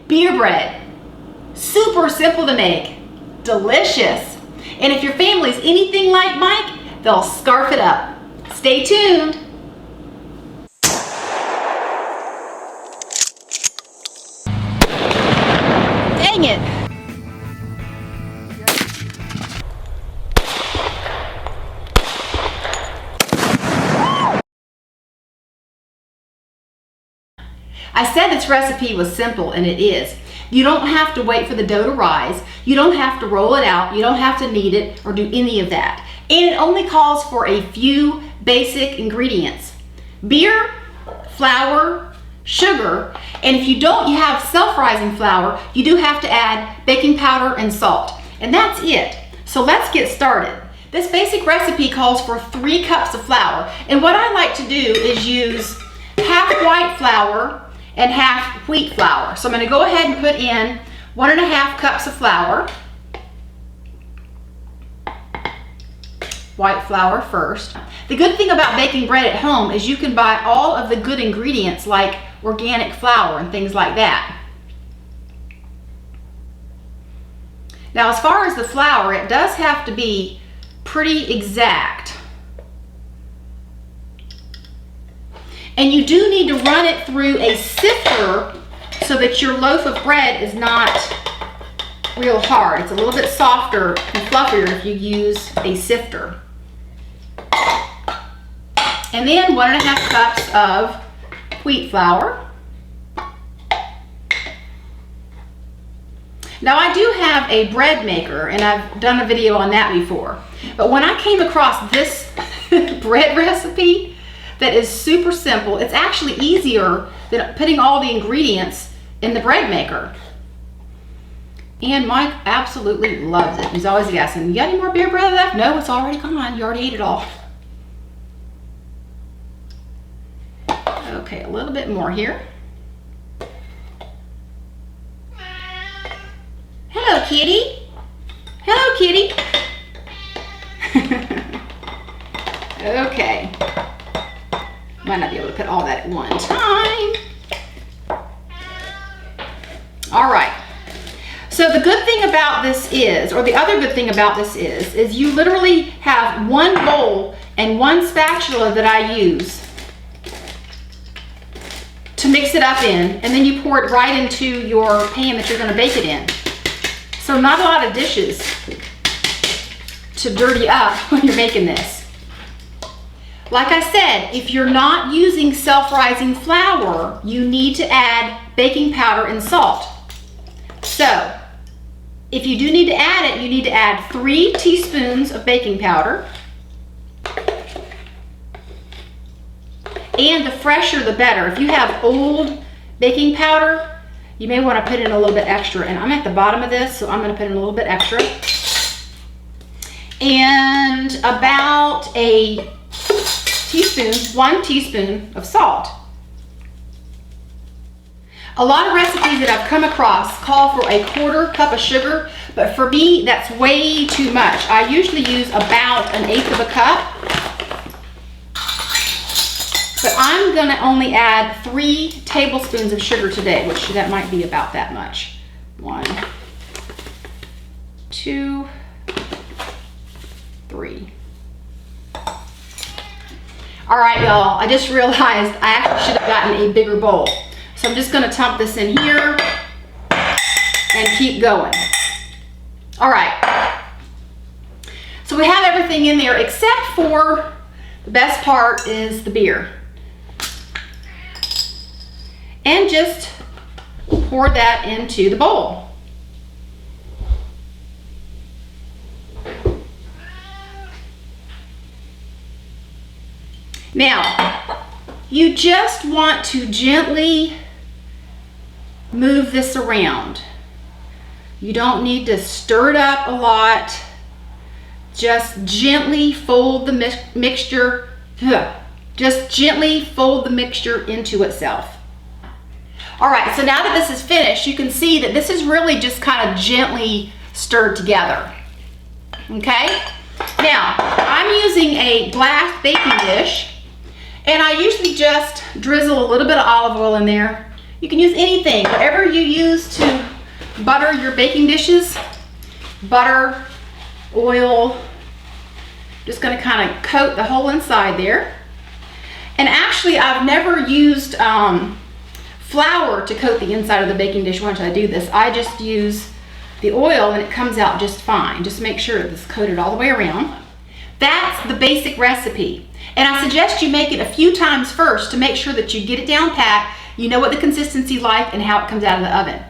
beer bread. Super simple to make, delicious. And if your family's anything like Mike, they'll scarf it up. Stay tuned. Dang it. I said this recipe was simple, and it is. You don't have to wait for the dough to rise. You don't have to roll it out. You don't have to knead it or do any of that. And it only calls for a few basic ingredients: beer, flour, sugar, and if you don't, you have self-rising flour, you do have to add baking powder and salt. And that's it. So let's get started. This basic recipe calls for 3 cups of flour. And what I like to do is use half white flour and half wheat flour. So I'm going to go ahead and put in 1.5 cups of flour. White flour first. The good thing about baking bread at home is you can buy all of the good ingredients like organic flour and things like that. Now, as far as the flour, it does have to be pretty exact. And you do need to run it through a sifter so that your loaf of bread is not real hard. It's a little bit softer and fluffier if you use a sifter. And then 1.5 cups of wheat flour. Now, I do have a bread maker, and I've done a video on that before. But when I came across this bread recipe that is super simple, it's actually easier than putting all the ingredients in the bread maker. And Mike absolutely loves it. He's always asking, you got any more beer bread left? No, it's already gone. You already ate it all. Okay, a little bit more here. Hello, kitty. Hello, kitty. Okay. Might not be able to put all that at one time. All right. So the good thing about this is, or the other good thing about this is you literally have one bowl and one spatula that I use to mix it up in, and then you pour it right into your pan that you're going to bake it in. So not a lot of dishes to dirty up when you're making this. Like I said, if you're not using self-rising flour, you need to add baking powder and salt. So if you do need to add it, you need to add 3 teaspoons of baking powder. And the fresher the better. If you have old baking powder, you may want to put in a little bit extra. And I'm at the bottom of this, so I'm going to put in a little bit extra. And about a teaspoon, 1 teaspoon of salt. A lot of recipes that I've come across call for a 1/4 cup of sugar, but for me, that's way too much. I usually use about 1/8 of a cup. But I'm going to only add 3 tablespoons of sugar today, which that might be about that much. 1, 2, 3. All right, y'all, I just realized I actually should have gotten a bigger bowl. So I'm just going to dump this in here and keep going. All right. So we have everything in there except for the best part is the beer. And just pour that into the bowl. Now, you just want to gently move this around. You don't need to stir it up a lot. Just gently fold the mixture. Just gently fold the mixture into itself. All right, so now that this is finished, you can see that this is really just kind of gently stirred together. Okay? Now, I'm using a glass baking dish, and I usually just drizzle a little bit of olive oil in there. You can use anything, whatever you use to butter your baking dishes. Butter, oil, just gonna kind of coat the whole inside there. And actually, I've never used flour to coat the inside of the baking dish once I do this. I just use the oil and it comes out just fine. Just make sure it's coated all the way around. That's the basic recipe. And I suggest you make it a few times first to make sure that you get it down pat, you know what the consistency like and how it comes out of the oven.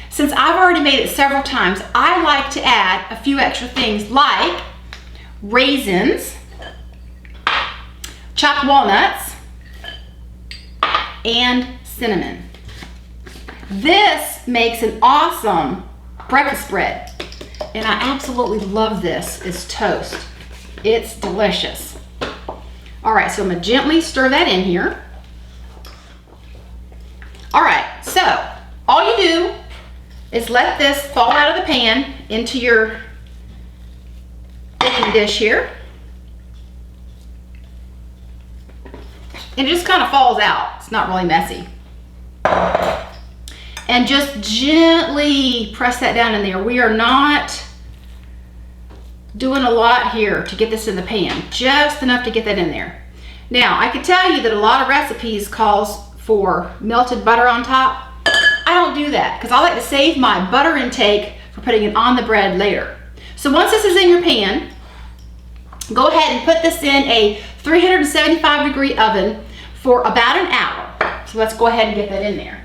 Since I've already made it several times, I like to add a few extra things like raisins, chopped walnuts, and cinnamon. This makes an awesome breakfast bread, and I absolutely love this as toast. It's delicious. All right, so I'm gonna gently stir that in here. All right, so all you do is let this fall out of the pan into your baking dish here. And it just kind of falls out. It's not really messy. And just gently press that down in there. We are not doing a lot here to get this in the pan. Just enough to get that in there. Now, I can tell you that a lot of recipes calls for melted butter on top. I don't do that because I like to save my butter intake for putting it on the bread later. So once this is in your pan, go ahead and put this in a 375-degree oven for about an hour. So let's go ahead and get that in there.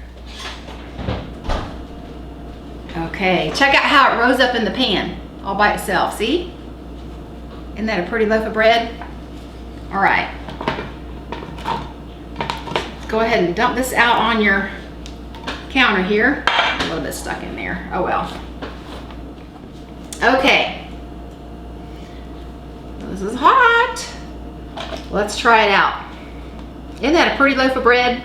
Okay, check out how it rose up in the pan all by itself, see? Isn't that a pretty loaf of bread? All right. Let's go ahead and dump this out on your counter here. A little bit stuck in there. Oh well. Okay. This is hot. Let's try it out. Isn't that a pretty loaf of bread?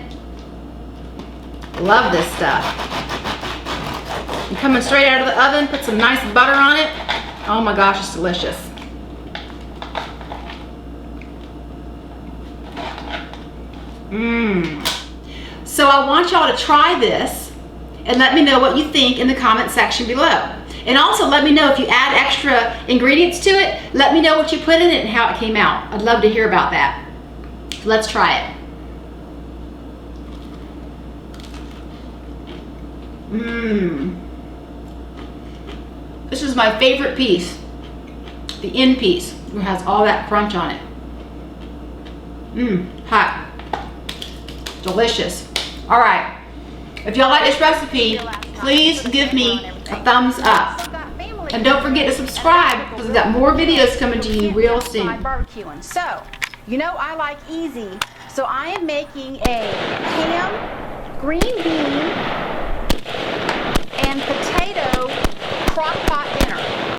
Love this stuff. And coming straight out of the oven, put some nice butter on it. Oh my gosh, it's delicious. So I want y'all to try this and let me know what you think in the comment section below. And also let me know if you add extra ingredients to it. Let me know what you put in it and how it came out. I'd love to hear about that. So let's try it. This is my favorite piece. The end piece. It has all that crunch on it. Hot. Delicious. All right. If y'all like this recipe, please give me a thumbs up. And don't forget to subscribe because we've got more videos coming to you real soon. Barbecuing. So, you know I like easy. So I am making a ham, green bean,